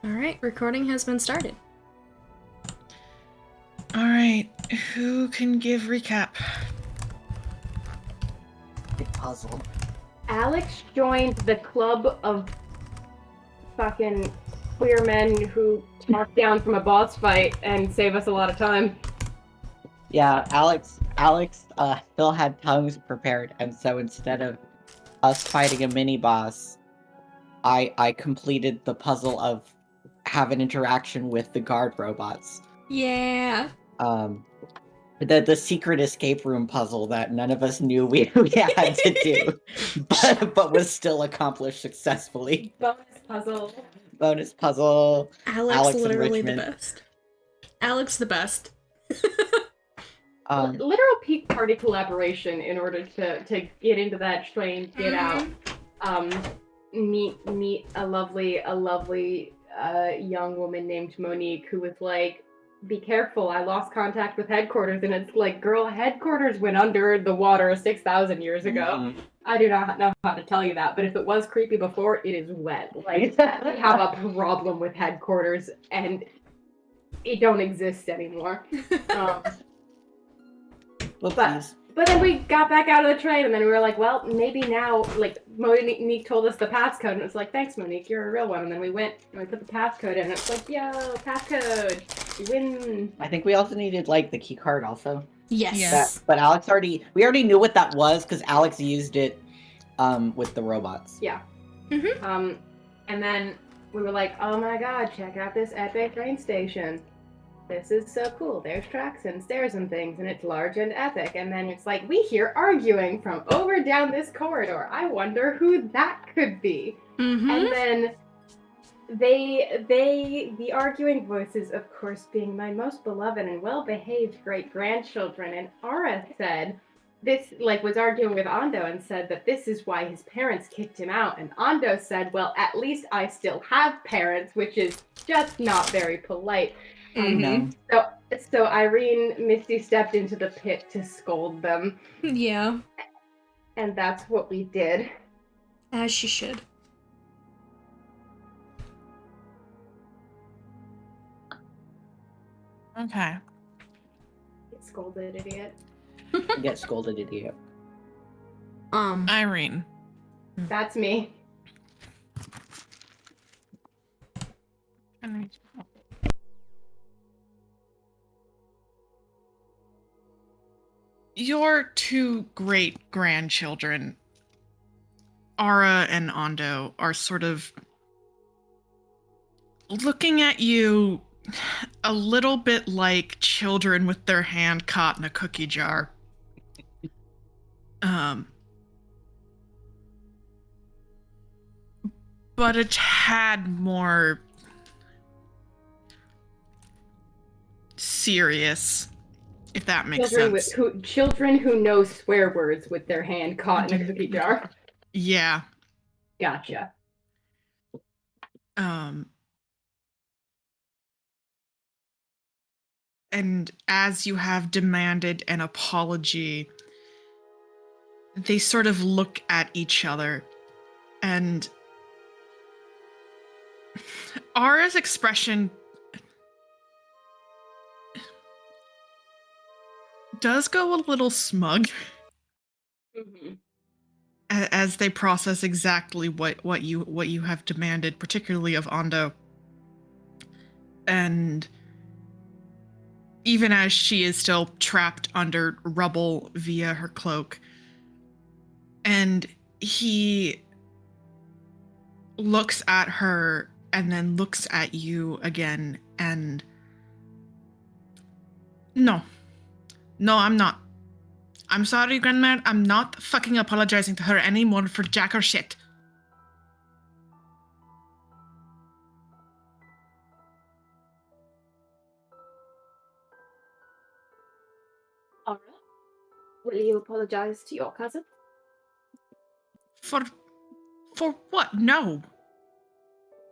Alright, recording has been started. Alright, who can give recap? Big puzzle. Alex joined the club of fucking queer men who talk down from a boss fight and save us a lot of time. Yeah, Alex still had tongues prepared, and so instead of us fighting a mini boss, I completed the puzzle of have an interaction with the guard robots. Yeah. The secret escape room puzzle that none of us knew we had to do, but was still accomplished successfully. Bonus puzzle. Alex literally the enrichment. best. Alex the best. Literal peak party collaboration in order to get into that train, get out, meet a lovely young woman named Monique who was like, be careful, I lost contact with headquarters, and it's like, girl, headquarters went under the water 6,000 years ago. Mm-hmm. I do not know how to tell you that, but if it was creepy before, it is wet. Like, we have a problem with headquarters, and it don't exist anymore. But then we got back out of the train, and then we were like, well, maybe now, like, Monique told us the passcode, and it's like, thanks, Monique, you're a real one. And then we went, and we put the passcode in, and it's like, yo, passcode, you win. I think we also needed, like, the key card also. Yes. But Alex we already knew what that was, because Alex used it, with the robots. Yeah. Mm-hmm. And then we were like, oh my god, check out this epic train station. This is so cool. There's tracks and stairs and things, and it's large and epic. And then it's like, we hear arguing from over down this corridor. I wonder who that could be. Mm-hmm. And then the arguing voices, of course, being my most beloved and well-behaved great-grandchildren. And Ara said, this, like, was arguing with Ando and said that this is why his parents kicked him out. And Ando said, well, at least I still have parents, which is just not very polite. Mm-hmm. So Irene Misty stepped into the pit to scold them. Yeah. And that's what we did. As she should. Okay. Get scolded, idiot. Get scolded, idiot. Irene. That's me. Your two great-grandchildren, Ara and Ando, are sort of looking at you a little bit like children with their hand caught in a cookie jar. But a tad more serious, if that makes sense. Children who know swear words with their hand caught in a cookie jar. Yeah. Gotcha. And as you have demanded an apology, they sort of look at each other, and Ara's expression does go a little smug. Mm-hmm. As they process exactly what you have demanded, particularly of Ando. And even as she is still trapped under rubble via her cloak, and he looks at her and then looks at you again, and no, I'm not. I'm sorry, Grandma. I'm not fucking apologizing to her anymore for jack or shit. Alright. Will you apologize to your cousin? For what? No.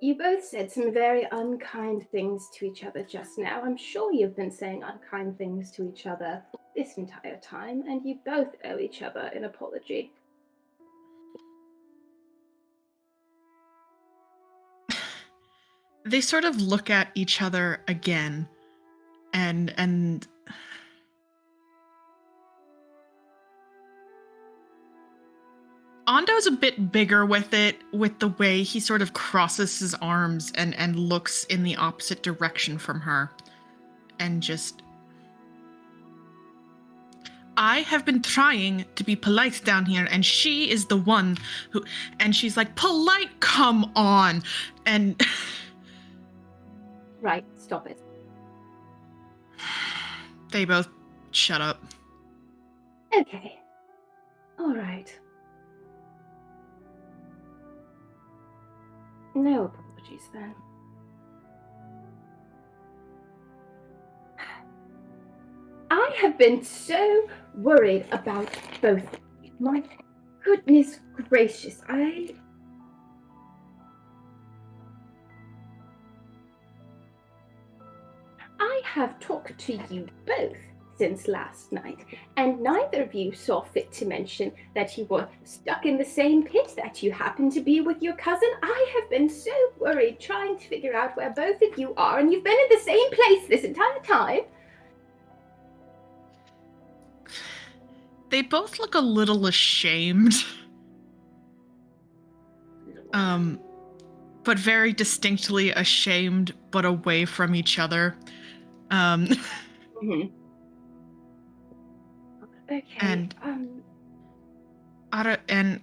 You both said some very unkind things to each other just now. I'm sure you've been saying unkind things to each other this entire time, and you both owe each other an apology. they sort of look at each other again, and Ando's a bit bigger with it, with the way he sort of crosses his arms and looks in the opposite direction from her. And just... I have been trying to be polite down here, and she is the one who... And she's like, polite, come on! And... Right, stop it. They both shut up. Okay. All right. No apologies then. I have been so worried about both of you. My goodness gracious, I have talked to you both since last night, and neither of you saw fit to mention that you were stuck in the same pit that you happened to be with your cousin. I have been so worried trying to figure out where both of you are, and you've been in the same place this entire time. They both look a little ashamed. But very distinctly ashamed, but away from each other. Mm-hmm. Okay. And Ara and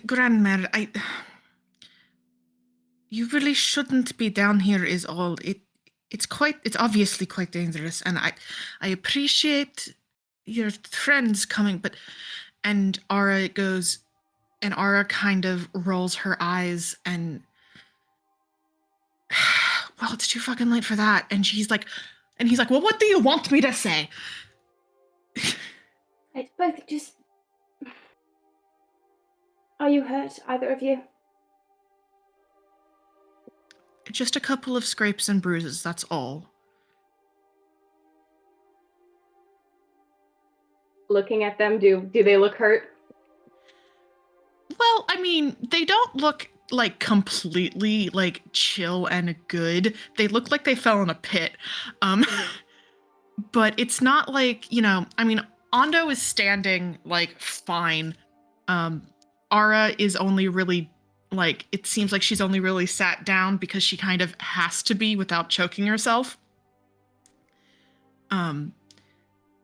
Grandmère, you really shouldn't be down here is all. It's obviously quite dangerous, and I appreciate your friends coming, but... And Ara goes, and Ara kind of rolls her eyes and... Well, it's too fucking late for that. And he's like, well, what do you want me to say? It's both just... Are you hurt, either of you? Just a couple of scrapes and bruises, that's all. Looking at them, do they look hurt? Well, I mean, they don't look like completely like chill and good. They look like they fell in a pit. But it's not like, I mean, Ando is standing like fine. Ara is only really like, it seems like she's only really sat down because she kind of has to be without choking herself.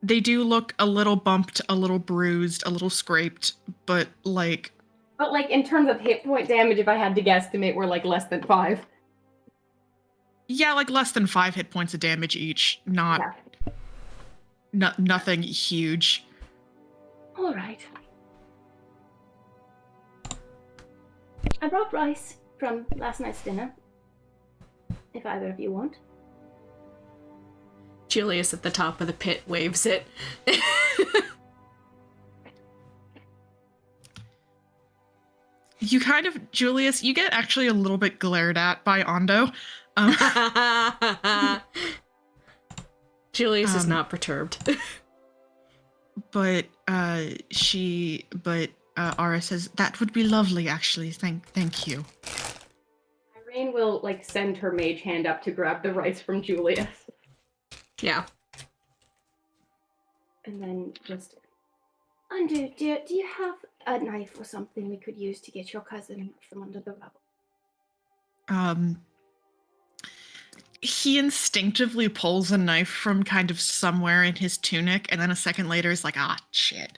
They do look a little bumped, a little bruised, a little scraped, but like... But like in terms of hit point damage, if I had to guesstimate, we're like less than 5. Yeah, like less than 5 hit points of damage each. Nothing huge. All right. I brought rice from last night's dinner, if either of you want. Julius at the top of the pit waves it. You kind of, Julius, you get actually a little bit glared at by Ando. Julius is not perturbed. But Ara says, that would be lovely, actually. Thank you. Irene will like send her mage hand up to grab the rice from Julius. Yeah. And then just... Ando, dear, do you have a knife or something we could use to get your cousin from under the rubble? He instinctively pulls a knife from kind of somewhere in his tunic, and then a second later is like, shit.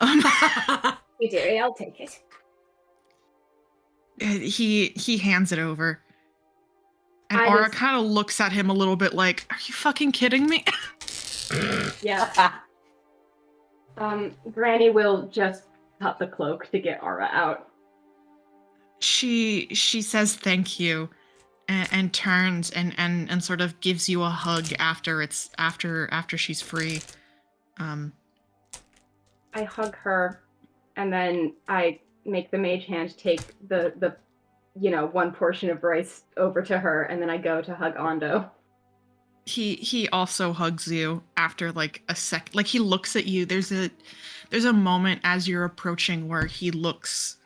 You dearie, I'll take it. He hands it over. And Ara kind of looks at him a little bit like, are you fucking kidding me? Yeah. Granny will just cut the cloak to get Ara out. She says thank you, and turns and sort of gives you a hug after she's free. I hug her, and then I make the mage hand take the one portion of rice over to her, and then I go to hug Ando. He also hugs you after like a sec. Like he looks at you. There's a moment as you're approaching where he looks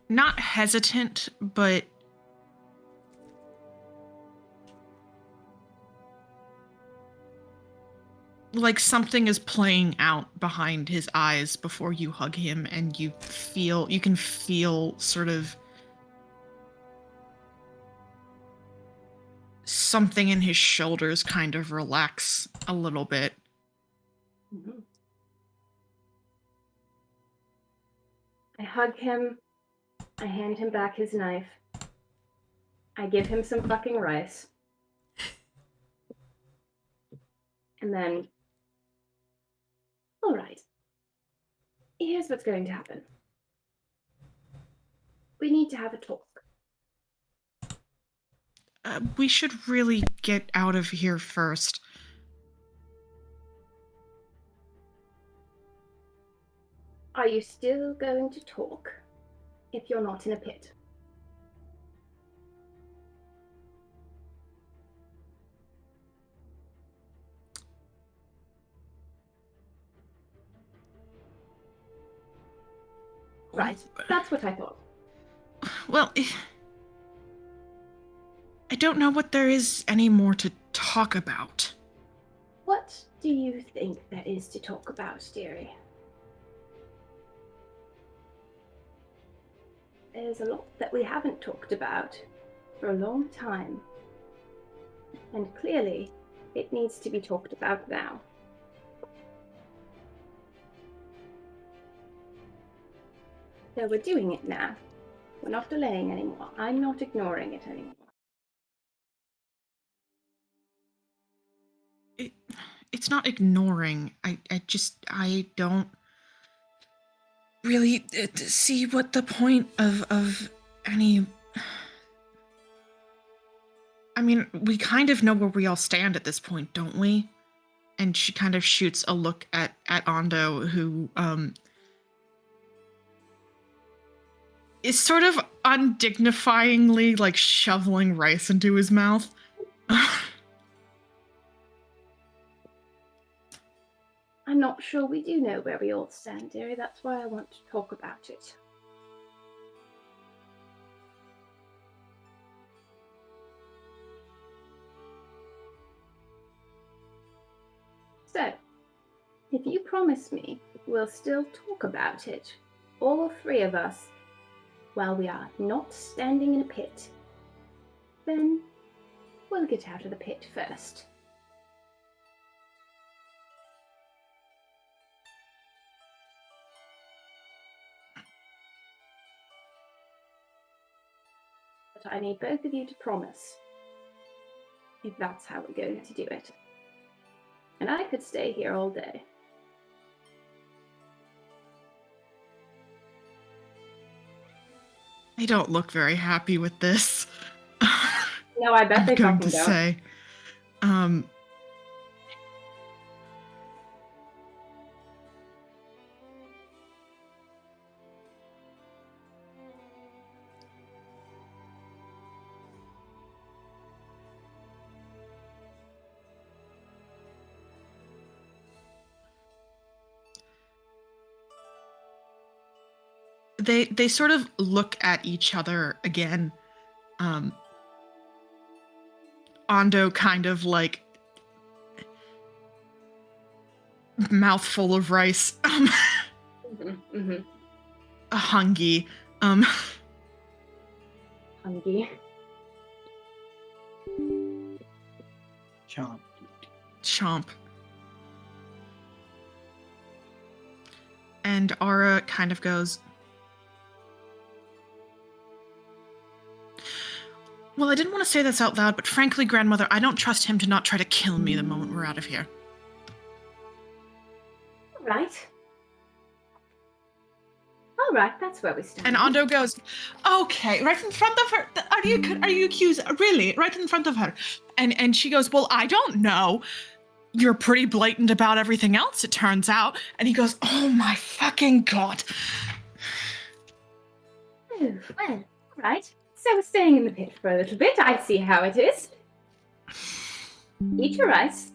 not hesitant, but like something is playing out behind his eyes before you hug him, and you can feel sort of something in his shoulders kind of relax a little bit. Mhm. I hug him. I hand him back his knife. I give him some fucking rice. And then, all right, here's what's going to happen. We need to have a talk. We should really get out of here first. Are you still going to talk if you're not in a pit? Right, that's what I thought. Well, I don't know what there is any more to talk about. What do you think there is to talk about, dearie? There's a lot that we haven't talked about for a long time. And clearly, it needs to be talked about now. So we're doing it now. We're not delaying anymore. I'm not ignoring it anymore. It's not ignoring. I don't really see what the point of any. I mean, we kind of know where we all stand at this point, don't we? And she kind of shoots a look at Ando, who is sort of undignifyingly like shoveling rice into his mouth. I'm not sure we do know where we all stand, dearie. That's why I want to talk about it. So, if you promise me we'll still talk about it, all three of us, while we are not standing in a pit, then we'll get out of the pit first. But I need both of you to promise, if that's how we're going to do it. And I could stay here all day. I don't look very happy with this. No, I bet I'm they going fucking to don't. say. They sort of look at each other again. Ando kind of like mouthful of rice. A hungy. Hungry. Chomp. Chomp. And Ara kind of goes, well, I didn't want to say this out loud, but frankly, grandmother, I don't trust him to not try to kill me the moment we're out of here. All right. All right, that's where we stand. And Ando goes, okay, right in front of her. Are you accused? Really? Right in front of her. And she goes, well, I don't know. You're pretty blatant about everything else, it turns out. And he goes, oh my fucking God. Oh, well, all right. I was staying in the pit for a little bit. I see how it is. Eat your rice.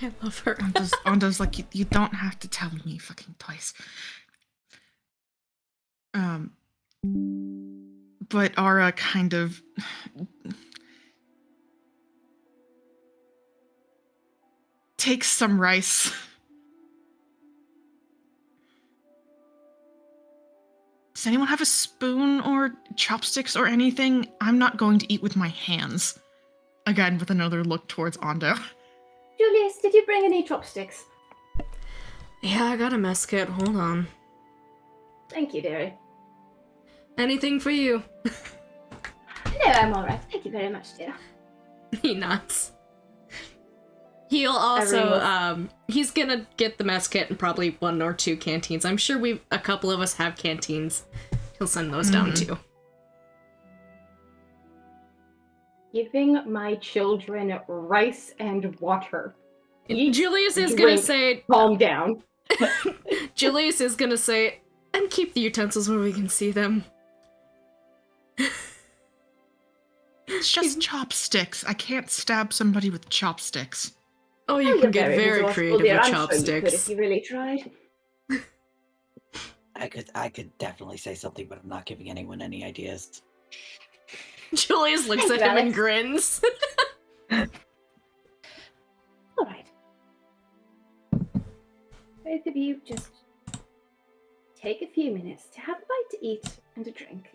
I love her. Ondo's like, you don't have to tell me fucking twice. But Ara kind of takes some rice. Does anyone have a spoon or chopsticks or anything? I'm not going to eat with my hands. Again, with another look towards Ondo. Julius, did you bring any chopsticks? Yeah, I got a mess kit. Hold on. Thank you, dearie. Anything for you? No, I'm alright. Thank you very much, dear. He nods. He'll also, he's gonna get the mess kit and probably 1 or 2 canteens. I'm sure a couple of us have canteens. He'll send those down too. Giving my children rice and water. Eat, Julius is drink, gonna say... calm down. Julius is gonna say, and keep the utensils where we can see them. It's just chopsticks. I can't stab somebody with chopsticks. Oh, you Oh, can you're get very resourceful, creative dear. with I'm sure you could chopsticks. if you really tried. I could definitely say something, but I'm not giving anyone any ideas. Julius looks Thank at you, him and Alex. grins. Alright. Both of you just take a few minutes to have a bite to eat and a drink.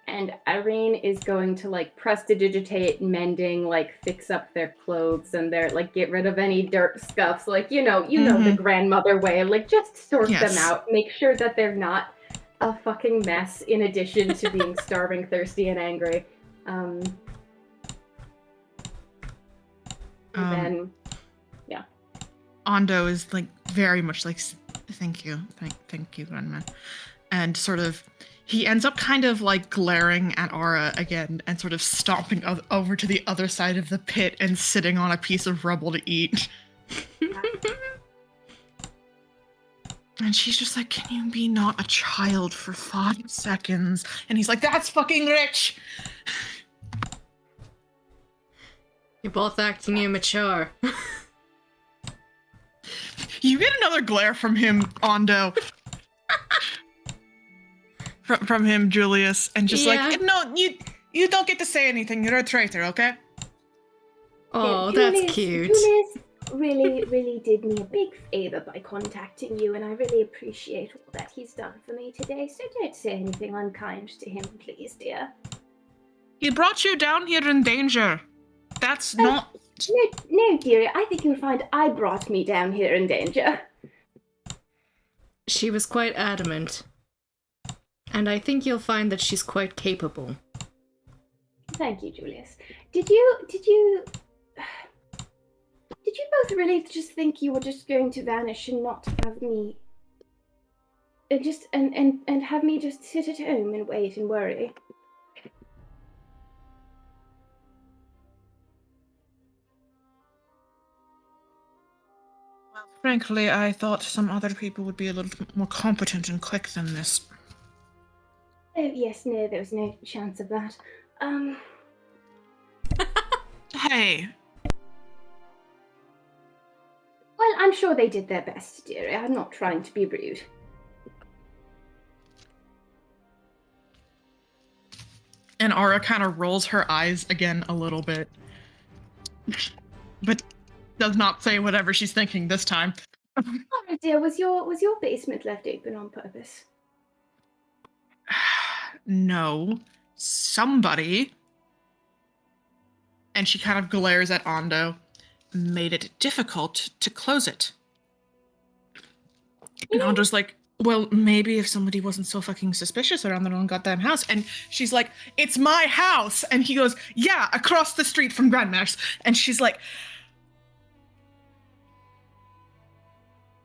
And Irene is going to like prestidigitate mending, like fix up their clothes and their like get rid of any dirt scuffs, like you know the grandmother way, like just sort them out, make sure that they're not a fucking mess in addition to being starving, thirsty, and angry. And then Ondo is like very much like, thank you, Grandma, and sort of he ends up kind of like glaring at Ara again and sort of stomping over to the other side of the pit and sitting on a piece of rubble to eat. And she's just like, can you be not a child for 5 seconds? And he's like, that's fucking rich! You're both acting immature. You get another glare from him, Ondo. from him, Julius, and just like, no, you don't get to say anything. You're a traitor, okay? Oh, yeah, that's cute. Julius really did me a big favor by contacting you, and I really appreciate all that he's done for me today, so don't say anything unkind to him, please, dear. He brought you down here in danger. That's not... No, dearie, I think you'll find I brought me down here in danger. She was quite adamant. And I think you'll find that she's quite capable. Thank you, Julius. Did you both really just think you were just going to vanish and not have me and have me just sit at home and wait and worry? Well, frankly, I thought some other people would be a little more competent and quick than this. Oh, yes, no, there was no chance of that. Hey. Well, I'm sure they did their best, dearie. I'm not trying to be rude. And Ara kind of rolls her eyes again a little bit. But does not say whatever she's thinking this time. Oh, dear, was your basement left open on purpose? No. Somebody, and she kind of glares at Ondo, made it difficult to close it. And Ondo's like, well, maybe if somebody wasn't so fucking suspicious around their own goddamn house. And she's like, it's my house. And he goes, yeah, across the street from Grandma's. And she's like,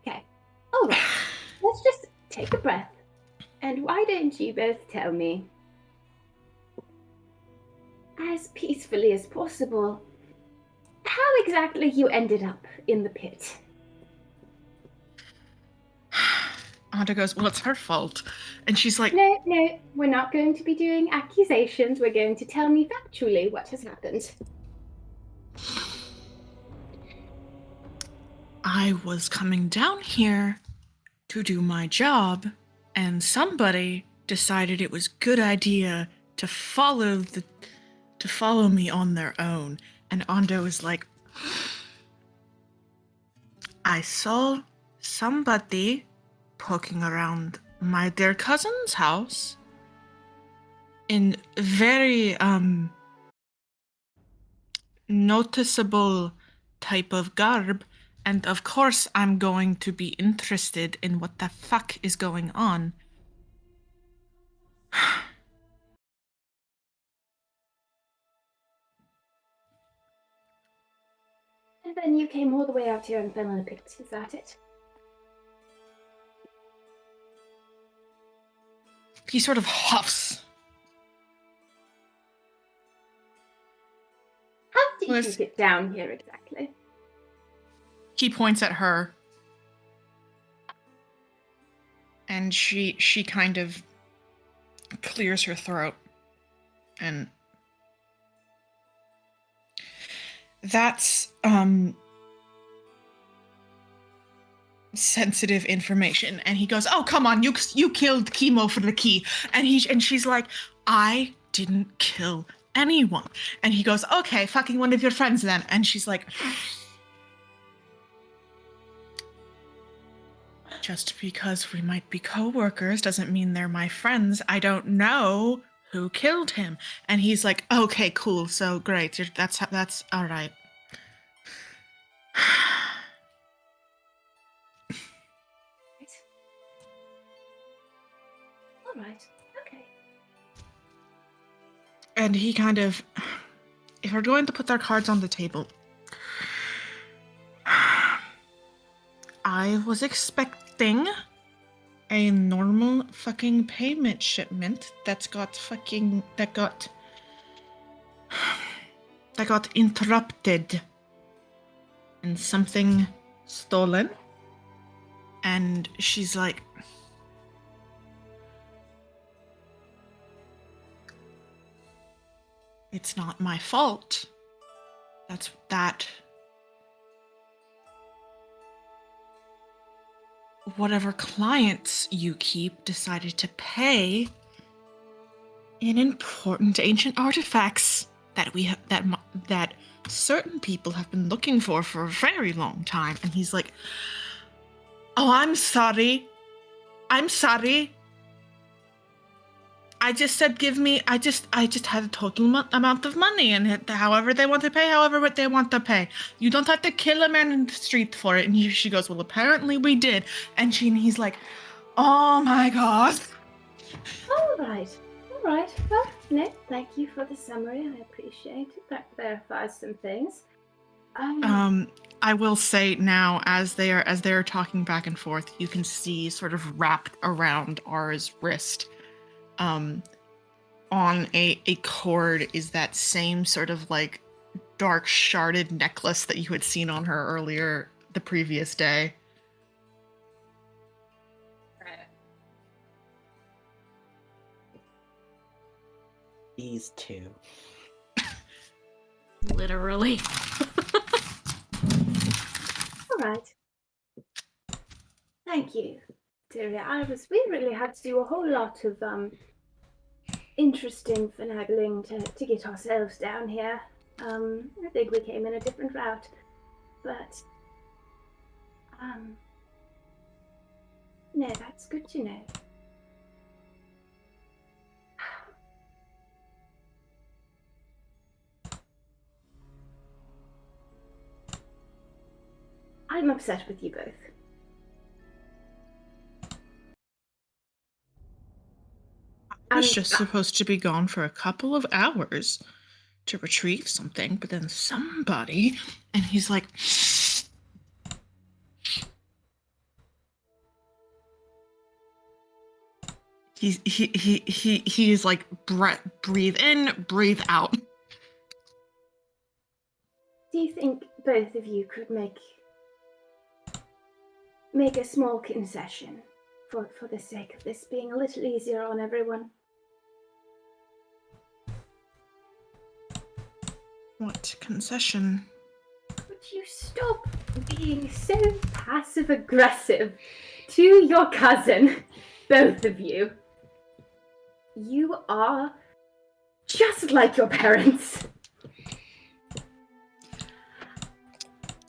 okay, all right, let's just take a breath. And why don't you both tell me, as peacefully as possible, how exactly you ended up in the pit? Ando goes, well, it's her fault. And she's like, No, we're not going to be doing accusations. We're going to tell me factually what has happened. I was coming down here to do my job, and somebody decided it was a good idea to follow me on their own. And Ando is like, I saw somebody poking around my dear cousin's house in very noticeable type of garb, and of course I'm going to be interested in what the fuck is going on. And then you came all the way out here and fell in a pit, is that it? He sort of huffs. How did you get down here exactly? He points at her. And she kind of clears her throat. And that's sensitive information. And he goes, oh, come on, you killed Chemo for the key. And she's like, I didn't kill anyone. And he goes, okay, fucking one of your friends then. And she's like, just because we might be co-workers doesn't mean they're my friends. I don't know who killed him. And he's like, okay, cool, so great, that's all right. All right, okay. And he kind of, if we're going to put our cards on the table, I was expecting a normal fucking payment shipment that got interrupted and something stolen. And she's like, it's not my fault. Whatever clients you keep decided to pay in important ancient artifacts that certain people have been looking for a very long time. And he's like, oh, I'm sorry. I just said I just had a total amount of money, and however they want to pay, however they want to pay. You don't have to kill a man in the street for it. And she goes, well, apparently we did. And he's like, oh my God. All right. Well, no, thank you for the summary. I appreciate it. That clarifies some things. I will say now, as they're talking back and forth, you can see sort of wrapped around Ara's wrist, on a cord, is that same sort of like dark sharded necklace that you had seen on her earlier the previous day. These two. Literally. All right. Thank you, Tyria. We really had to do a whole lot of interesting finagling to get ourselves down here. I think we came in a different route, but no, that's good to know. I'm upset with you both. I was just supposed to be gone for a couple of hours to retrieve something, but then somebody, and he's like, he's like, breathe in, breathe out. Do you think both of you could make a small concession for the sake of this being a little easier on everyone. What concession? Would you stop being so passive-aggressive to your cousin, both of you? You are just like your parents.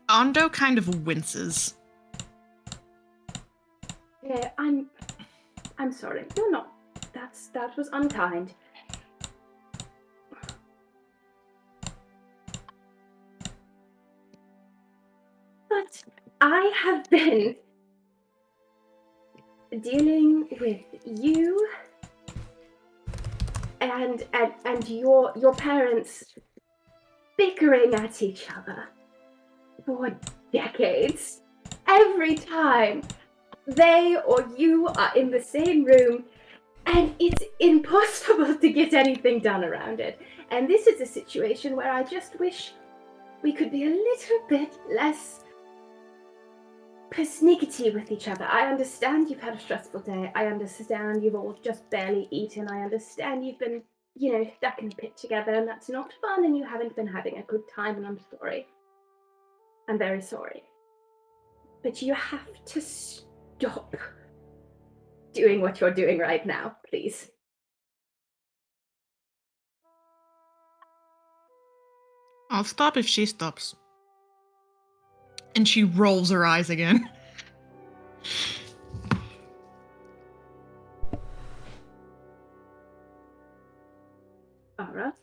Ando kind of winces. Yeah, I'm sorry. You're not. That was unkind. But I have been dealing with you and your parents bickering at each other for decades. Every time they or you are in the same room, and it's impossible to get anything done around it. And this is a situation where I just wish we could be a little bit less persnickety with each other. I understand you've had a stressful day. I understand you've all just barely eaten. I understand you've been, stuck in a pit together, and that's not fun, and you haven't been having a good time, and I'm sorry. I'm very sorry. But you have to stop doing what you're doing right now, please. I'll stop if she stops. And she rolls her eyes again. Ara?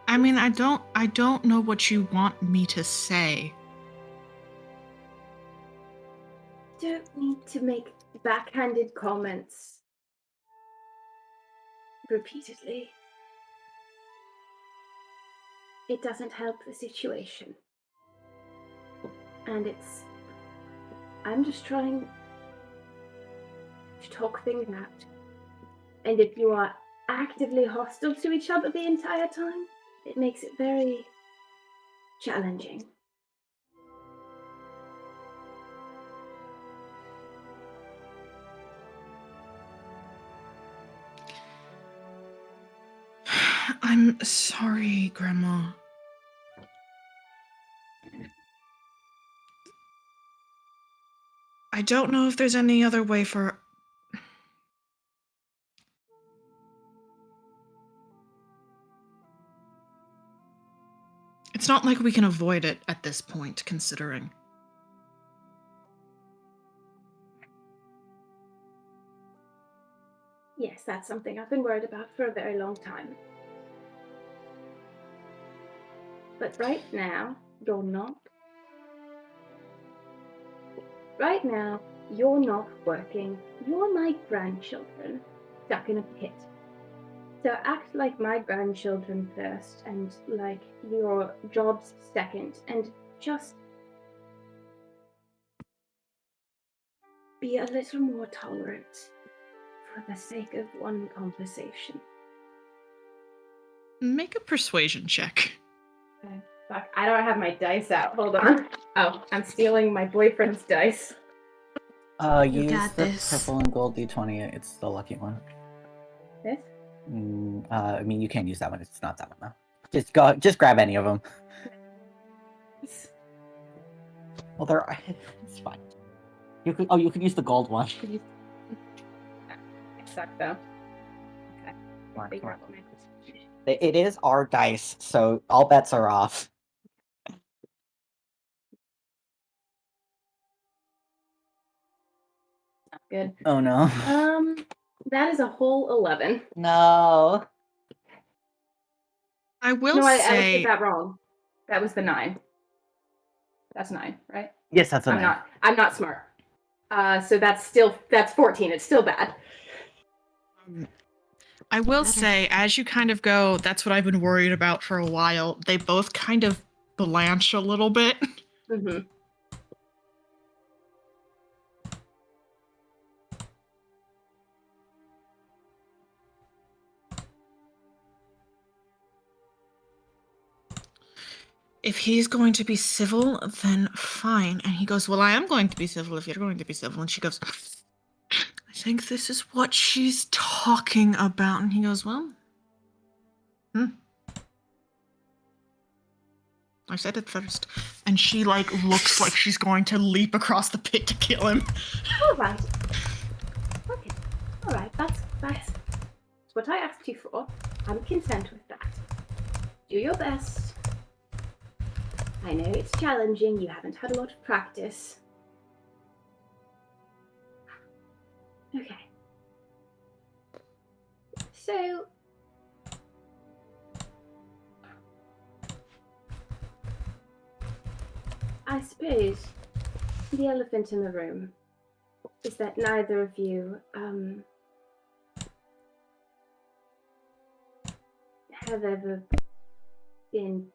I mean, I don't know what you want me to say. Don't need to make backhanded comments repeatedly. It doesn't help the situation. And I'm just trying to talk things out. And if you are actively hostile to each other the entire time, it makes it very challenging. I'm sorry, Grandma. I don't know if there's any other way for... It's not like we can avoid it at this point, considering. Yes, that's something I've been worried about for a very long time. But right now, you're not. Right now, you're not working. You're my grandchildren, stuck in a pit. So act like my grandchildren first, and like your jobs second, and just be a little more tolerant for the sake of one conversation. Make a persuasion check. Okay. Fuck, I don't have my dice out. Hold on. Oh, I'm stealing my boyfriend's dice. Use got the this. purple and gold d20. It's the lucky one. This? I mean, you can't use that one. It's not that one though. Just grab any of them. Well, it's fine. You can use the gold one. I suck though. Okay. Come on. It is our dice, so all bets are off. Good. Oh no. That is a whole 11. No. I will No, I say... did that wrong. That was the 9. That's 9, right? Yes, that's a nine. I'm not smart. So that's 14. It's still bad. I will say, as you kind of go, that's what I've been worried about for a while. They both kind of blanch a little bit. Mm-hmm. if he's going to be civil, then fine. And he goes, well, I am going to be civil if you're going to be civil. And she goes, I think this is what she's talking about. And he goes, well, I said it first. And she, like, looks like she's going to leap across the pit to kill him. All right. Okay. All right. That's what I asked you for. I'm content with that. Do your best. I know it's challenging. You haven't had a lot of practice. Okay. So, I suppose the elephant in the room is that neither of you have ever been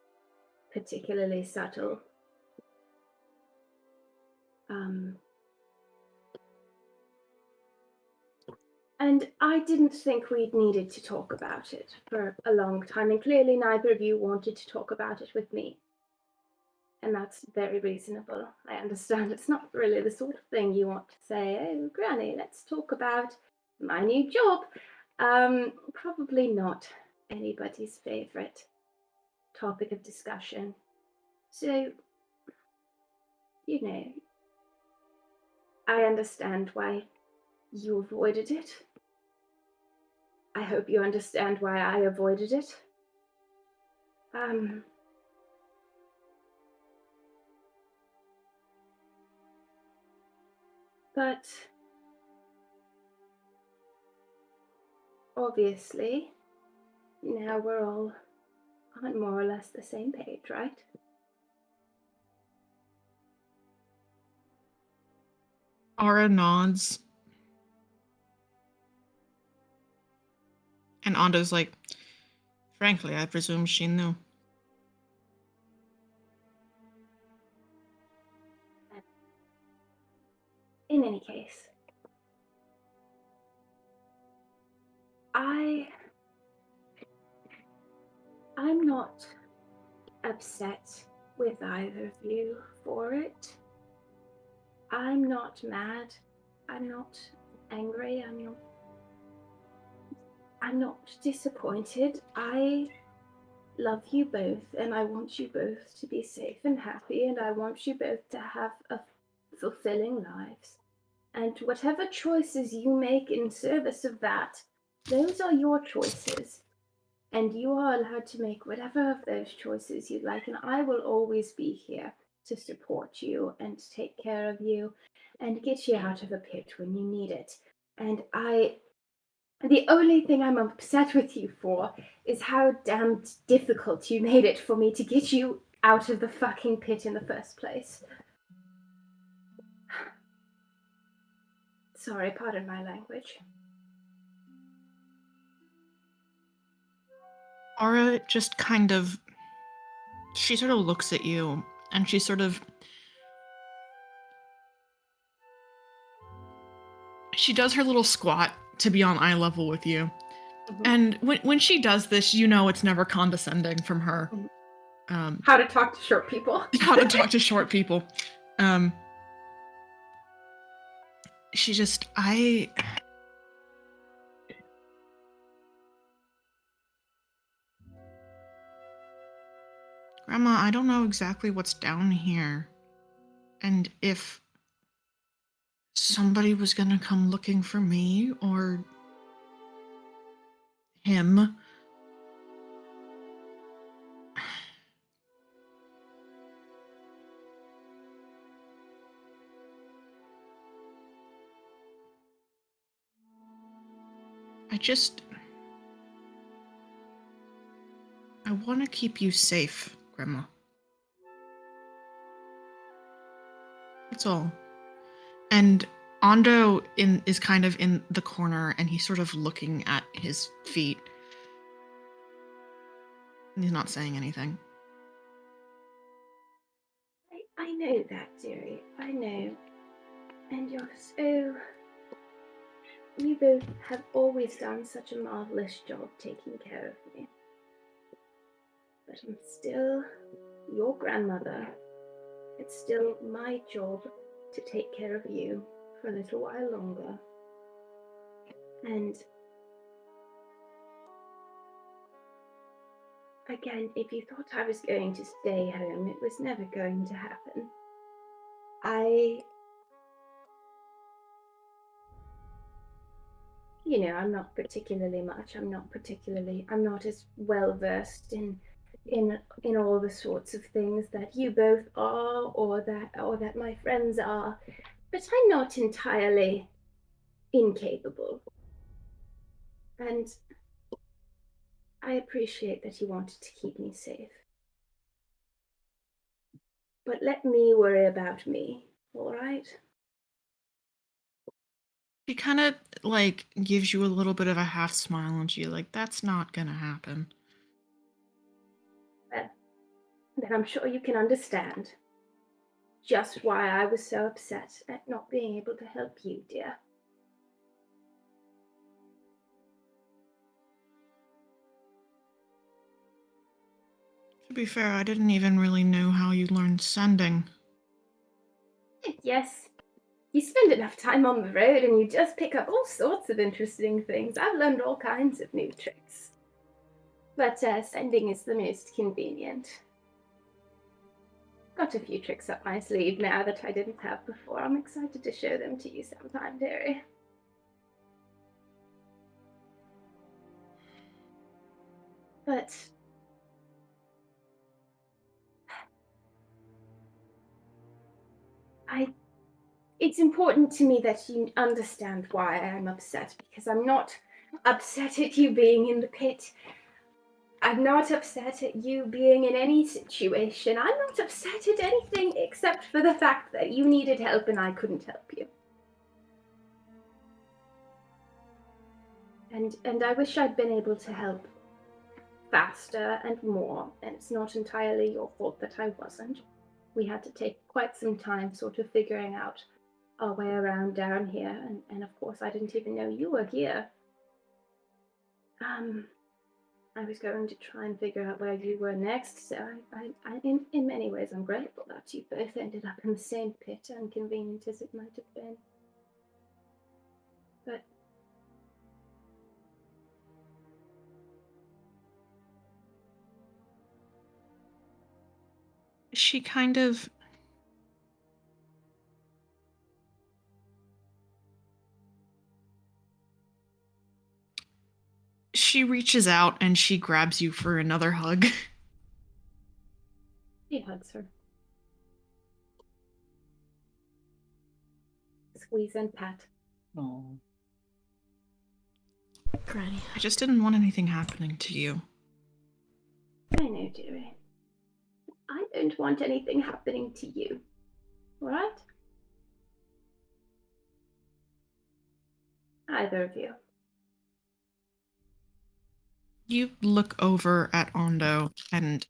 particularly subtle. And I didn't think we'd needed to talk about it for a long time, and clearly neither of you wanted to talk about it with me. And that's very reasonable. I understand it's not really the sort of thing you want to say, oh, Granny, let's talk about my new job. Probably not anybody's favorite topic of discussion. So, you know, I understand why you avoided it. I hope you understand why I avoided it. But obviously, now we're all on more or less the same page, right? Ara nods. And Ando's like, frankly, I presume she knew. In any case, I'm not upset with either of you for it. I'm not mad. I'm not angry. I'm not disappointed. I love you both, and I want you both to be safe and happy, and I want you both to have a fulfilling lives. And whatever choices you make in service of that, those are your choices. And you are allowed to make whatever of those choices you'd like, and I will always be here to support you and take care of you and get you out of a pit when you need it. And the only thing I'm upset with you for is how damned difficult you made it for me to get you out of the fucking pit in the first place. Sorry, pardon my language. Ara just kind of, she sort of looks at you and she sort of, she does her little squat to be on eye level with you. Mm-hmm. And when she does this, you know it's never condescending from her. Mm-hmm. How to talk to short people. How to talk to short people. She just, Grandma, I don't know exactly what's down here. And if somebody was gonna come looking for me or him, I want to keep you safe, Grandma. That's all. And Ando is kind of in the corner, and he's sort of looking at his feet. And he's not saying anything. I know that, dearie. I know. And you're so... You both have always done such a marvelous job taking care of me. But I'm still your grandmother, it's still my job to take care of you for a little while longer. And again, if you thought I was going to stay home, it was never going to happen. I'm not particularly much. I'm not as well versed in all the sorts of things that you both are, or that my friends are, but I'm not entirely incapable. And I appreciate that you wanted to keep me safe. But let me worry about me, all right? She kind of like gives you a little bit of a half smile and she's like, that's not gonna happen. Well, then I'm sure you can understand just why I was so upset at not being able to help you, dear. To be fair, I didn't even really know how you learned sending. Yes, you spend enough time on the road and you just pick up all sorts of interesting things. I've learned all kinds of new tricks. But sending is the most convenient. Got a few tricks up my sleeve now that I didn't have before. I'm excited to show them to you sometime, dearie. But it's important to me that you understand why I'm upset, because I'm not upset at you being in the pit. I'm not upset at you being in any situation. I'm not upset at anything except for the fact that you needed help and I couldn't help you. And I wish I'd been able to help faster and more, and it's not entirely your fault that I wasn't. We had to take quite some time sort of figuring out our way around down here, and of course I didn't even know you were here. I was going to try and figure out where you were next, so in many ways I'm grateful that you both ended up in the same pit, inconvenient as it might have been. But She kind of she reaches out and she grabs you for another hug. he hugs her. Squeeze and pat. Oh. Granny. I just didn't want anything happening to you. I know, dearie. I don't want anything happening to you. Alright? Either of you. You look over at Ondo and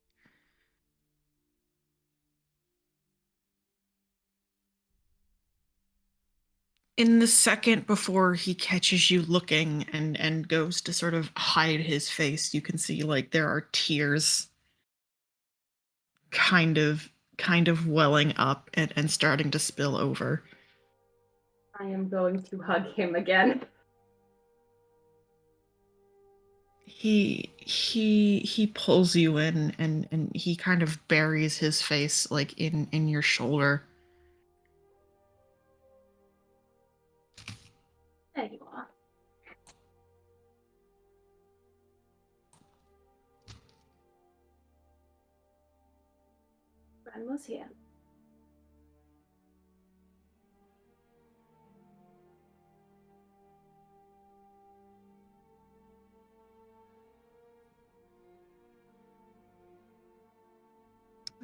in the second before he catches you looking and goes to sort of hide his face, you can see like there are tears kind of welling up and starting to spill over. I am going to hug him again. He pulls you in and he kind of buries his face like in your shoulder. There you are. Grandma's here.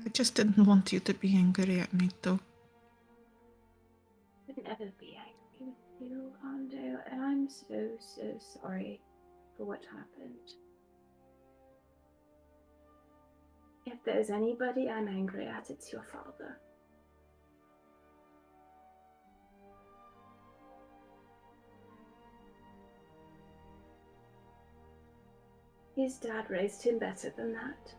I just didn't want you to be angry at me though. Would never be angry with you, Ando, and I'm so sorry for what happened. If there's anybody I'm angry at, it's your father. His dad raised him better than that.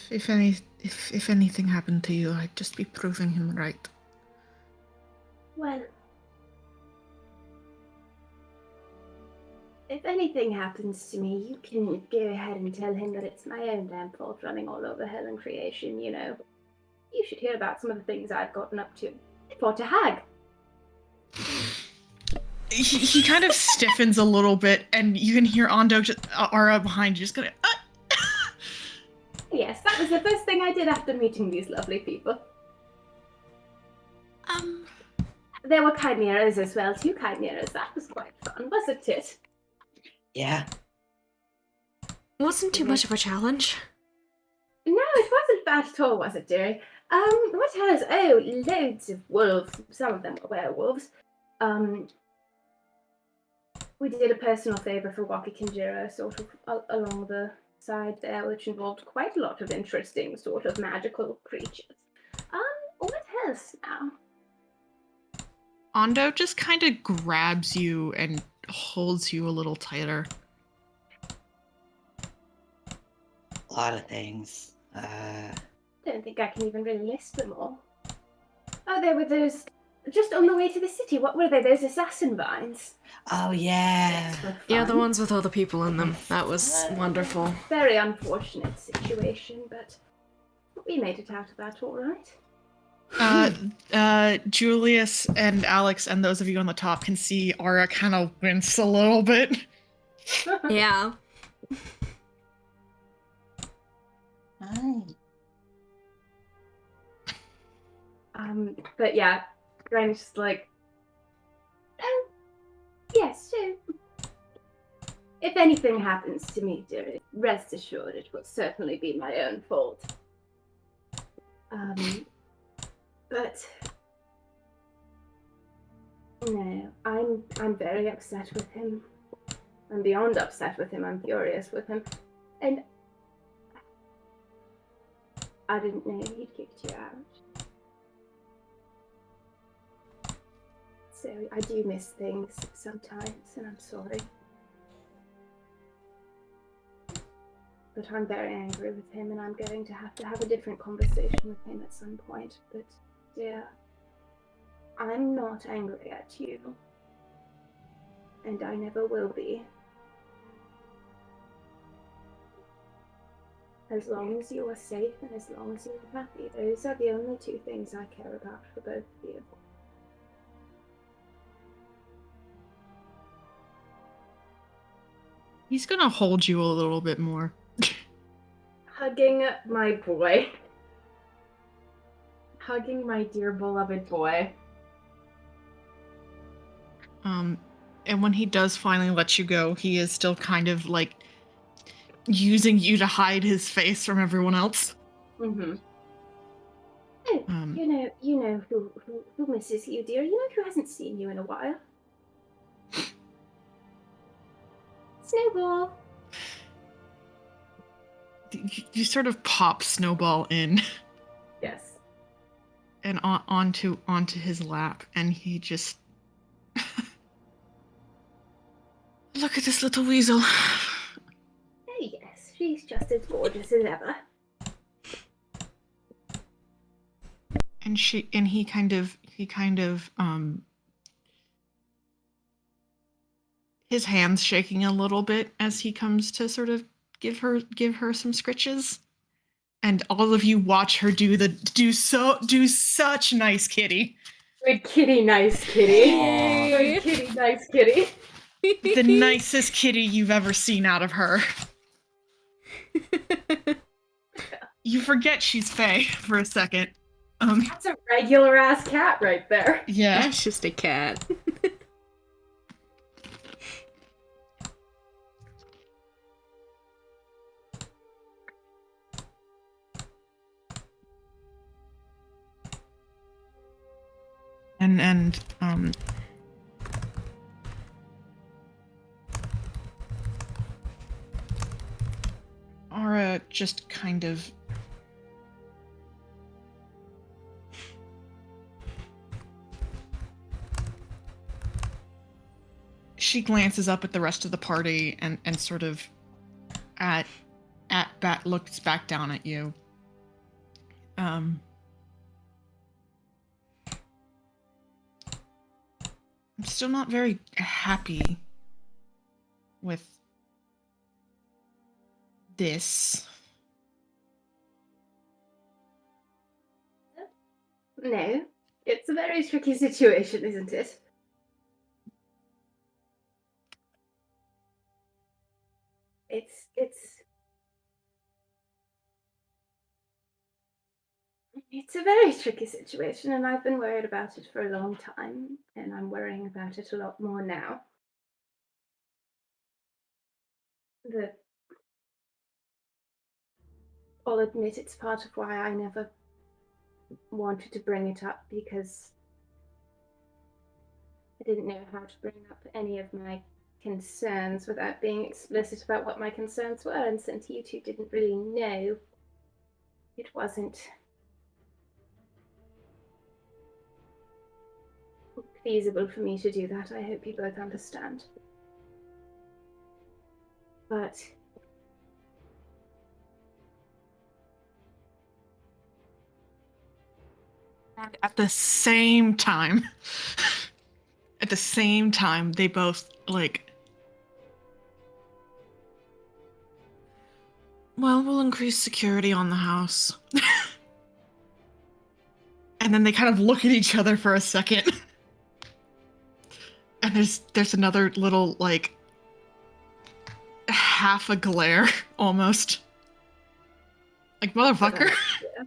If anything happened to you, I'd just be proving him right. Well, if anything happens to me, you can go ahead and tell him that it's my own damn fault running all over hell and creation, you know. You should hear about some of the things I've gotten up to. I fought a hag. He kind of stiffens a little bit, and you can hear Ando Aura behind you just going, Yes, that was the first thing I did after meeting these lovely people. There were chimeras as well, 2 chimeras. That was quite fun, wasn't it? Yeah. Wasn't too much of a challenge. No, it wasn't bad at all, was it, dearie? What else? Oh, loads of wolves. Some of them were werewolves. We did a personal favor for Waki Enjira, sort of along the side there, which involved quite a lot of interesting sort of magical creatures. What else now? Ando just kind of grabs you and holds you a little tighter. A lot of things. Don't think I can even really list them all. Oh, there were those just on the way to the city. What were they? Those assassin vines. Oh, yeah. Yeah, the ones with all the people in them. That was wonderful. Very unfortunate situation, but we made it out of that all right. Julius and Alex and those of you on the top can see Aura kind of wince a little bit. Yeah. Hi. But yeah, Granny's just like, oh, yes, so if anything happens to me, dear, rest assured it will certainly be my own fault. But no, I'm very upset with him. I'm beyond upset with him. I'm furious with him, and I didn't know he'd kicked you out. So I do miss things sometimes, and I'm sorry. But I'm very angry with him, and I'm going to have a different conversation with him at some point. But, dear, I'm not angry at you. And I never will be. As long as you are safe and as long as you are happy, those are the only 2 things I care about for both of you. He's gonna hold you a little bit more. Hugging my boy. Hugging my dear beloved boy. And when he does finally let you go, he is still kind of like using you to hide his face from everyone else. Mm-hmm. Oh, you know who misses you, dear. You know who hasn't seen you in a while. Snowball. You sort of pop Snowball in. Yes. And onto his lap, and he just look at this little weasel. Oh yes, she's just as gorgeous as ever. And he kind of his hands shaking a little bit as he comes to sort of give her some scritches. And all of you watch her do such nice kitty. Good kitty, nice kitty. Good kitty, nice kitty. The nicest kitty you've ever seen out of her. You forget she's Fae for a second. That's a regular ass cat right there. Yeah. That's just a cat. And Aura just kind of she glances up at the rest of the party and sort of at looks back down at you. I'm still not very happy with this. No, it's a very tricky situation, isn't it? It's a very tricky situation, and I've been worried about it for a long time, and I'm worrying about it a lot more now. The I'll admit it's part of why I never wanted to bring it up, because I didn't know how to bring up any of my concerns without being explicit about what my concerns were, and since you two didn't really know, it wasn't feasible for me to do that. I hope you both understand. But And at the same time, they both, like, well, we'll increase security on the house. And then they kind of look at each other for a second. And there's another little, like, half a glare, almost. Like, motherfucker. yeah.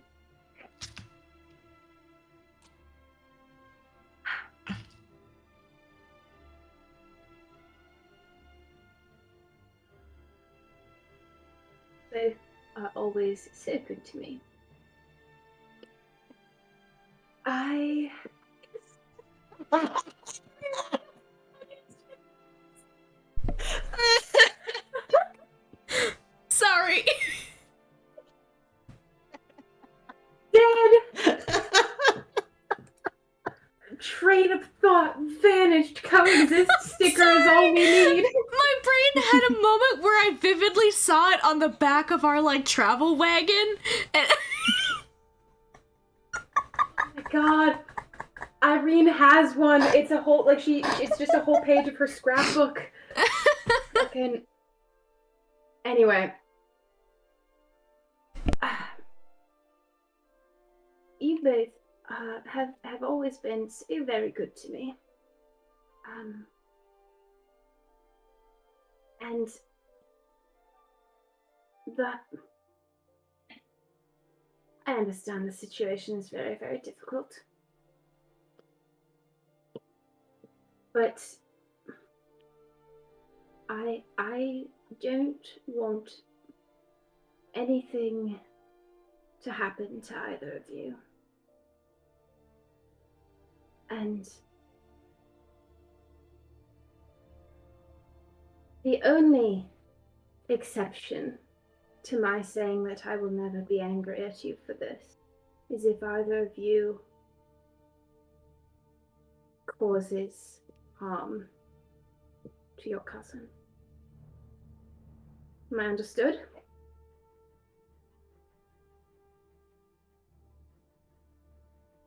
Both are always so good to me. Sorry. Dead! Train of thought vanished. Coexist sticker is all we need. My brain had a moment where I vividly saw it on the back of our, like, travel wagon. And Oh my god. Irene has one. It's a whole, like, it's just a whole page of her scrapbook. Fucking. Anyway. You both have always been so very good to me. And that I understand the situation is very, very difficult. But I don't want anything to happen to either of you. And the only exception to my saying that I will never be angry at you for this is if either of you causes harm to your cousin. Am I understood?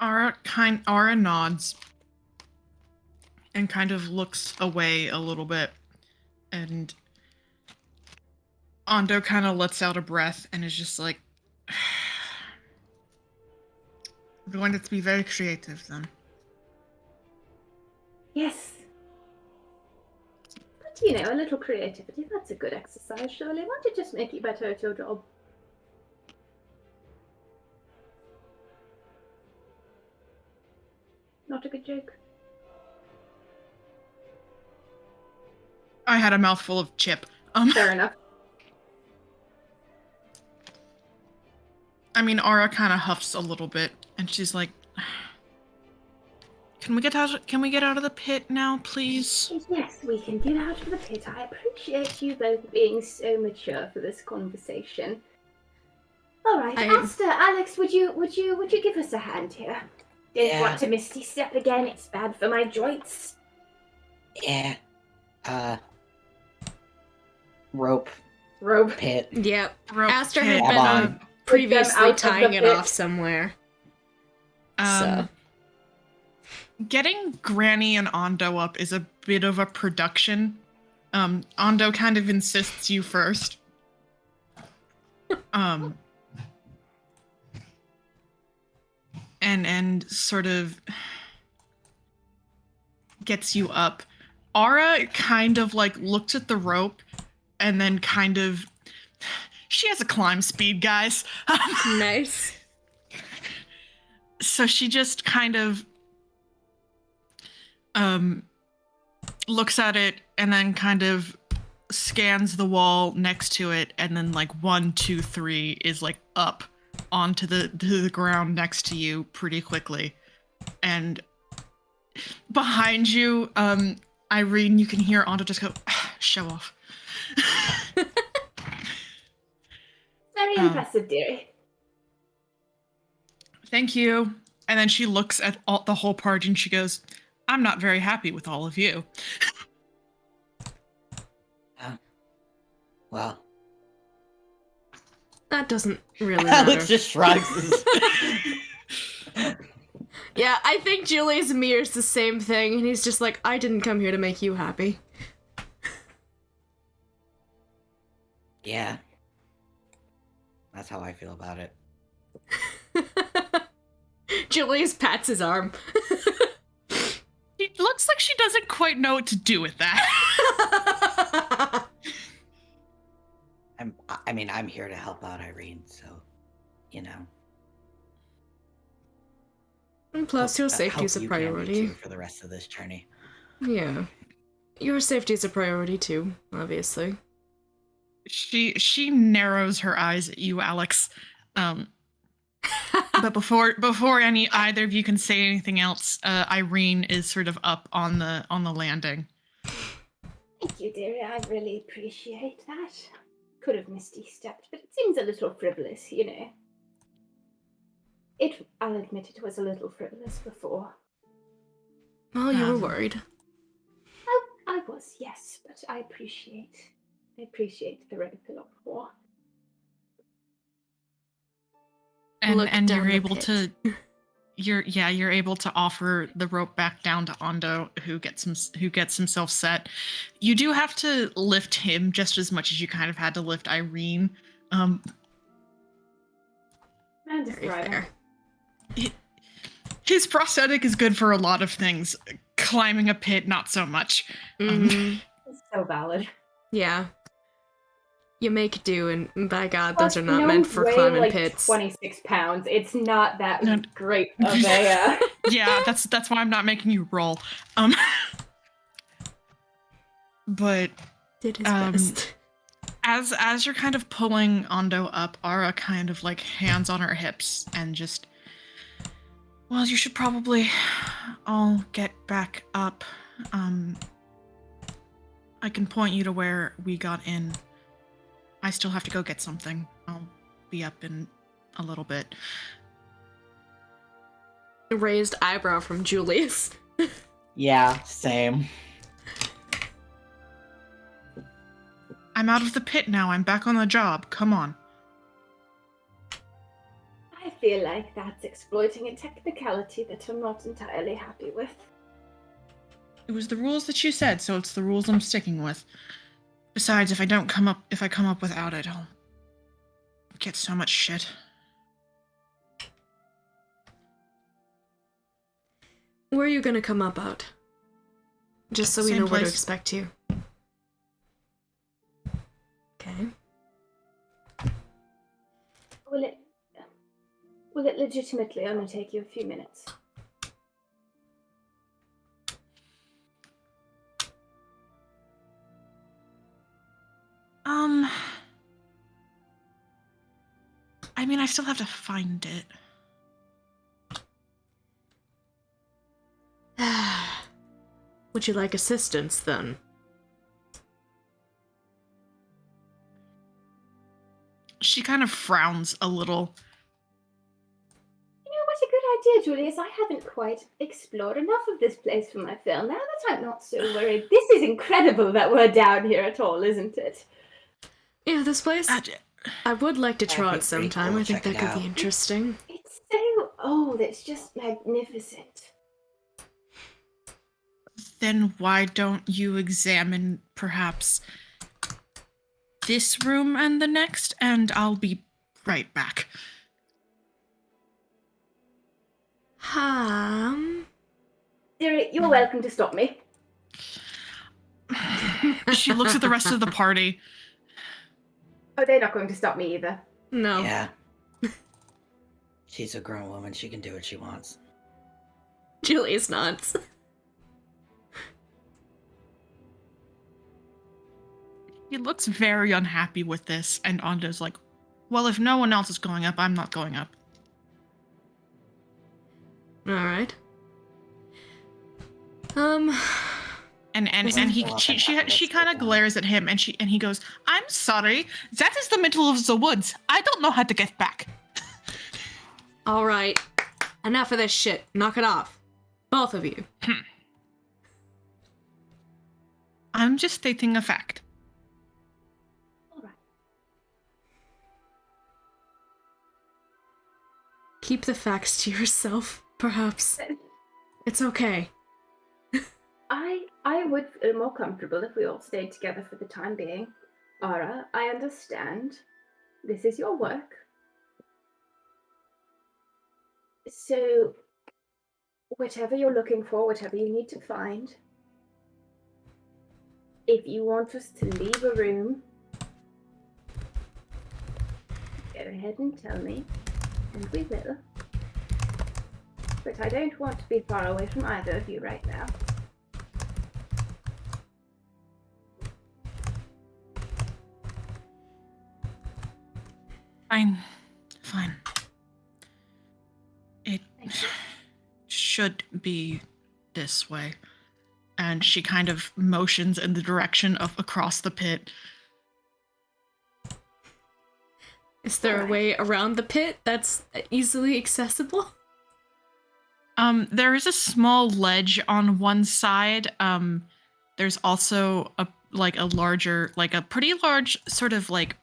Ara nods and kind of looks away a little bit, and Ando kind of lets out a breath and is just like, I'm going to be very creative then. Yes. But you know, a little creativity, that's a good exercise, surely. Won't it just make you better at your job? Not a good joke. I had a mouthful of chip. Fair enough. I mean, Ara kind of huffs a little bit, and she's like, Can we get out of the pit now, please? Yes, we can get out of the pit. I appreciate you both being so mature for this conversation. All right, Asta, Alex, would you give us a hand here? Don't want to misty step again. It's bad for my joints. Yeah. Rope Rope. Pit. Yep. Rope Aster pit. had Grab been on. previously out of the tying it pit. off somewhere. Um, Getting Granny and Ondo up is a bit of a production. Ondo kind of insists you first. And sort of gets you up. Ara kind of like looks at the rope and then kind of she has a climb speed, guys. Nice. So she just kind of looks at it and then kind of scans the wall next to it, and then like 1, 2, 3 is like up onto the ground next to you pretty quickly. And behind you, Irene, you can hear Ondo just go, show off. Very impressive, dearie. Thank you. And then she looks at the whole party and she goes, I'm not very happy with all of you. Well, That doesn't really matter. Alex just shrugs. Yeah, I think Julius mirrors the same thing, and he's just like, I didn't come here to make you happy. yeah. That's how I feel about it. Julius pats his arm. It looks like she doesn't quite know what to do with that. I'm here to help out Irene, so, you know. And plus, your Hope safety is a you can be priority. too for the rest of this journey. Yeah. Your safety is a priority too, obviously. She narrows her eyes at you, Alex. But before either of you can say anything else, Irene is sort of up on the landing. Thank you, dearie. I really appreciate that. Could have misty-stepped, but it seems a little frivolous, you know. I'll admit it was a little frivolous before. Well, you were worried. I was, yes, but I appreciate the rope a lot more. Look And down you're the able pit. to you're able to offer the rope back down to Ondo, who gets himself set. You do have to lift him just as much as you kind of had to lift Irene. Very fair. His prosthetic is good for a lot of things. Climbing a pit, not so much. Mm-hmm. It's so valid. Yeah. You make do, and by God, Plus, those are not gnomes meant for weigh, climbing like, pits. 26 pounds. It's not that No. great of a... Yeah, that's why I'm not making you roll. But Did his best. as you're kind of pulling Ondo up, Ara kind of like hands on her hips and just, well, you should probably all get back up. I can point you to where we got in. I still have to go get something. I'll be up in a little bit. Raised eyebrow from Julius. Yeah, same. I'm out of the pit now. I'm back on the job. Come on. I feel like that's exploiting a technicality that I'm not entirely happy with. It was the rules that you said, so it's the rules I'm sticking with. Besides, if I come up without it, I'll get so much shit. Where are you gonna come up out? Just so we Same know where to place. expect you. Okay. Will it legitimately only take you a few minutes? I mean, I still have to find it. Would you like assistance, then? She kind of frowns a little. You know, what a good idea, Julius. I haven't quite explored enough of this place for my film. Now that I'm not so worried, this is incredible that we're down here at all, isn't it? Yeah, this place. I would like to try That'd it be pretty sometime. cool. I think Check that it could be out. interesting. It's so old. It's just magnificent. Then why don't you examine perhaps this room and the next, and I'll be right back. Siri, you're welcome to stop me. She looks at the rest of the party. Oh, they're not going to stop me either. No. Yeah. She's a grown woman. She can do what she wants. Julius nods. He looks very unhappy with this, and Ando's like, well, if no one else is going up, I'm not going up. All right. And she kind of glares at him, and he goes, I'm sorry, that is the middle of the woods. I don't know how to get back. All right. Enough of this shit. Knock it off. Both of you. I'm just stating a fact. All right. Keep the facts to yourself, perhaps. It's okay. I would feel more comfortable if we all stayed together for the time being. Ara, I understand. This is your work. So, whatever you're looking for, whatever you need to find, if you want us to leave a room, go ahead and tell me, and we will. But I don't want to be far away from either of you right now. Fine. It should be this way. And she kind of motions in the direction of across the pit. Is there a way around the pit that's easily accessible? There is a small ledge on one side. There's also a pretty large sort of like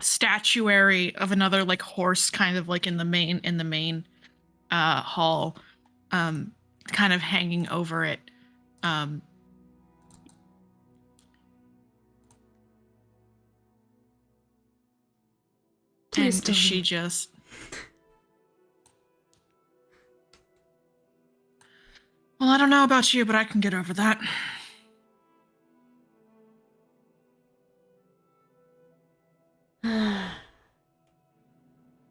statuary of another like horse kind of like in the main hall, kind of hanging over it. Please And don't. she just well, I don't know about you, but I can get over that.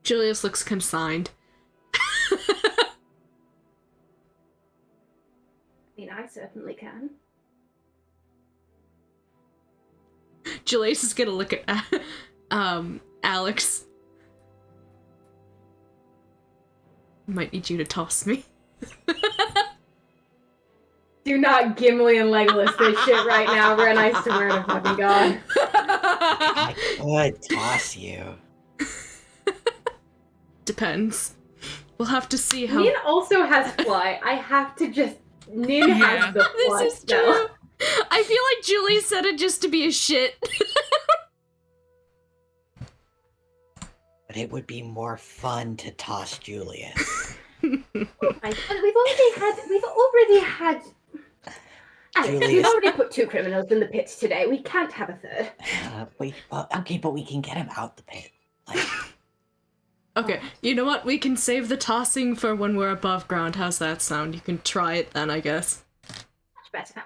Julius looks consigned. I mean, I certainly can. Julius is gonna look at Alex. Might need you to toss me. Do not Gimli and Legolas this shit right now, Ren. I swear to fucking God. I could toss you. Depends. We'll have to see how. Nin also has fly. I have to just... Nin has the fly This is spell. true. I feel like Julie said it just to be a shit. But it would be more fun to toss Julius. We've already had... Alex, we've Julius. already put 2 criminals in the pit today. We can't have a third. Okay, but we can get him out the pit. Like, Okay, you know what? We can save the tossing for when we're above ground. How's that sound? You can try it then, I guess. Much better.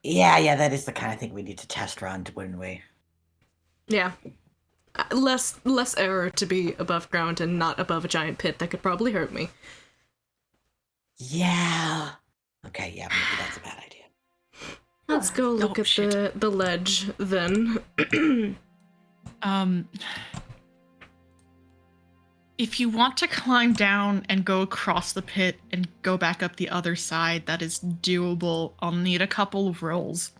yeah, that is the kind of thing we need to test run, wouldn't we? Yeah. Less error to be above ground and not above a giant pit that could probably hurt me. Yeah. Okay, yeah, maybe that's a bad idea. Let's go look at the ledge then. If you want to climb down and go across the pit and go back up the other side, that is doable. I'll need a couple of rolls.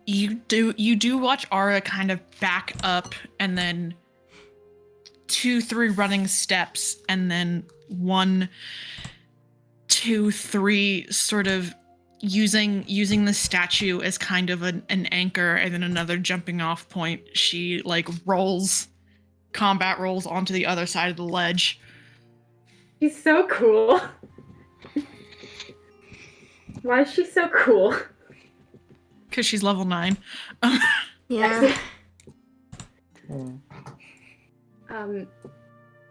You do watch Ara kind of back up and then 2-3 running steps and then 1, 2, 3 sort of using the statue as kind of an anchor and then another jumping off point, she like combat rolls onto the other side of the ledge. She's so cool. Why is she so cool? Because she's level 9. Yeah.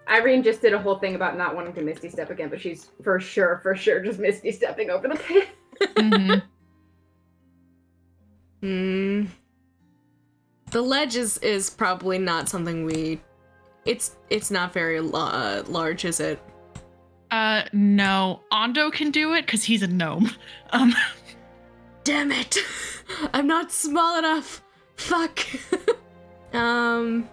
Irene just did a whole thing about not wanting to Misty Step again, but she's for sure just Misty Stepping over the pit. The ledge is probably not something it's not very large, is it? No. Ondo can do it because he's a gnome. Damn it! I'm not small enough. Fuck. I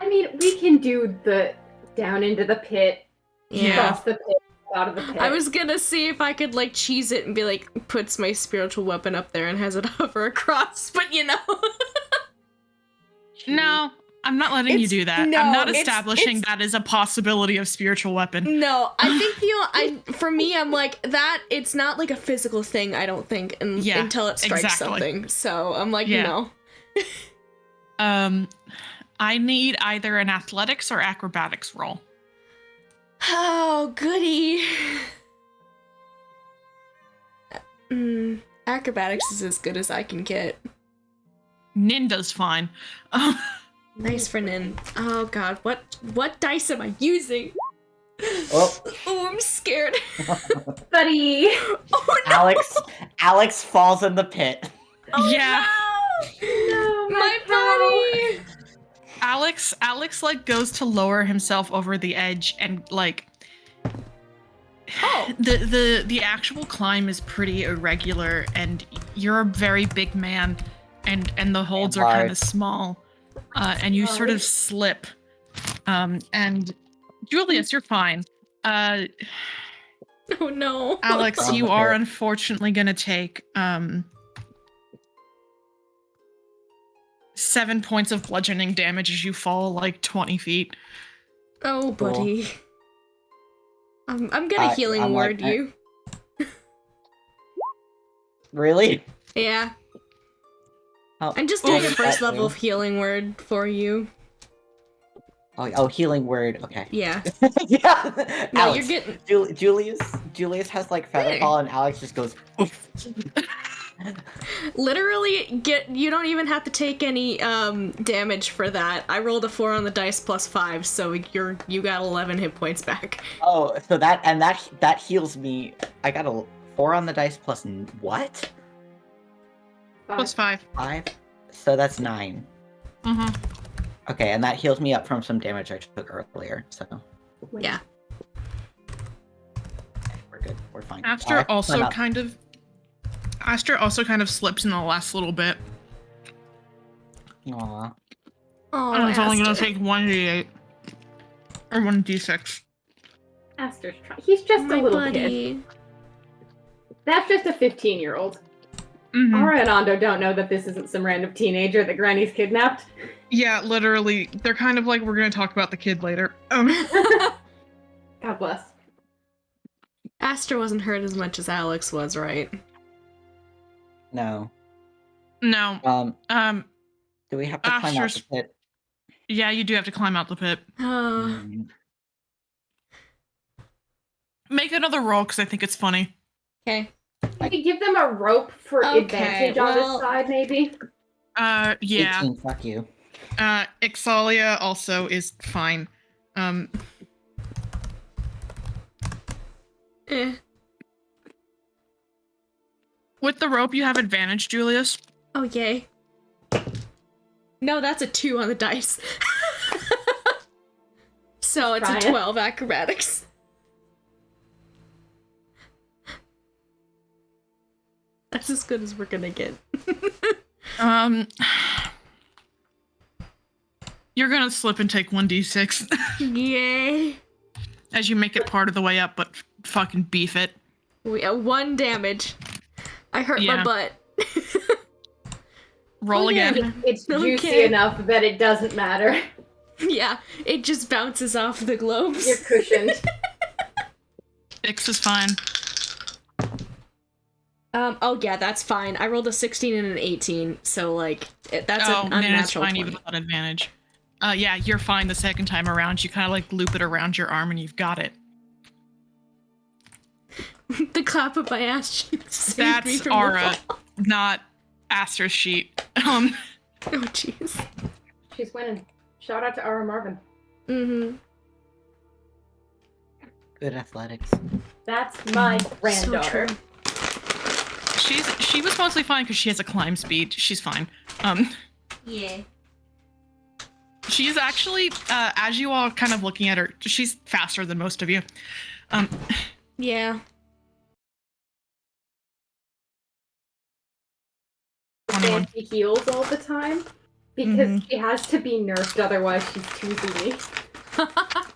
mean, we can do the down into the pit, cross the pit, out of the pit. I was gonna see if I could like cheese it and be like, puts my spiritual weapon up there and has it hover across, but you know. No, I'm not letting you do that. No, I'm not establishing that as a possibility of spiritual weapon. No, I think for me, I'm like that. It's not like a physical thing. I don't think until it strikes something. So I'm like, no. I need either an athletics or acrobatics roll. Oh, goody. Acrobatics is as good as I can get. Ninda's fine. Nice for Nin. Oh god, what dice am I using? Oh, I'm scared. Buddy! Oh no! Alex falls in the pit. Oh, yeah. No, my body! Alex like goes to lower himself over the edge and like the actual climb is pretty irregular and you're a very big man and the holds are kind of small and you sort of slip and Julius, you're fine. Oh no. Alex, you are unfortunately gonna take 7 points of bludgeoning damage as you fall like 20 feet. Oh, buddy. I'm gonna healing word you. Really? Yeah. I'm just doing a first level of healing word for you. Oh, healing word. Okay. Yeah. Yeah. No, Alex, you're getting. Julius has like featherfall, and Alex just goes. Literally, you don't even have to take any damage for that. I rolled a 4 on the dice plus 5, so you got 11 hit points back. Oh, so that heals me. I got a 4 on the dice plus what? Plus 5. 5. So that's 9. Mm-hmm. Okay, and that heals me up from some damage I took earlier. So yeah, we're good. We're fine. Astra also kind of slips in the last little bit. Aww. Oh, and it's only gonna take 1d8 or 1d6. Aster's trying. He's just a little kid. That's just a 15-year-old. Mm-hmm. Aura and Ando don't know that this isn't some random teenager that Granny's kidnapped. Yeah, literally. They're kind of like, we're going to talk about the kid later. God bless. Astra wasn't hurt as much as Alex was, right? No. No. Do we have to climb out the pit? Yeah, you do have to climb out the pit. Make another roll, because I think it's funny. Okay. Can you give them a rope for advantage on this side, maybe? Yeah. 18, fuck you. Ixalia also is fine. With the rope, you have advantage, Julius. Oh, yay. No, that's a 2 on the dice. So it's a 12 acrobatics. That's as good as we're gonna get. You're gonna slip and take 1d6. Yay. As you make it part of the way up, but fucking beef it. 1 damage. I hurt my butt. Roll again. It's juicy enough that it doesn't matter. Yeah, it just bounces off the globes. You're cushioned. 6 is fine. Oh yeah, that's fine. I rolled a 16 and an 18, so like that's an then it's unnatural fine 20. even without advantage. Yeah, you're fine the second time around. You kind of like loop it around your arm and you've got it. The clap of my ass cheek saved me That's from Aura, the fall. not Aster's sheet. Oh jeez. She's winning. Shout out to Ara Marvin. Mm-hmm. Good athletics. That's my granddaughter. true. She was mostly fine because she has a climb speed. She's fine. Yeah. She's actually, as you all kind of looking at her, she's faster than most of you. Yeah. 21. She heals all the time because she has to be nerfed, otherwise she's too zoomy.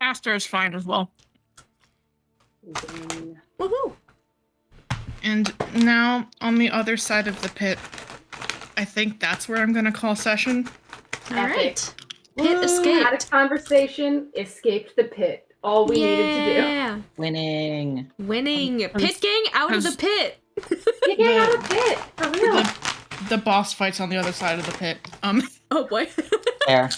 Aster is fine as well. Woohoo! And now on the other side of the pit, I think that's where I'm gonna call session. Alright. Pit Had a escaped. conversation, escaped the pit. All we needed to do. Yeah. Winning. Winning. Pit gang out of the pit. Get out of the pit, for real. The boss fights on the other side of the pit. Oh boy. There.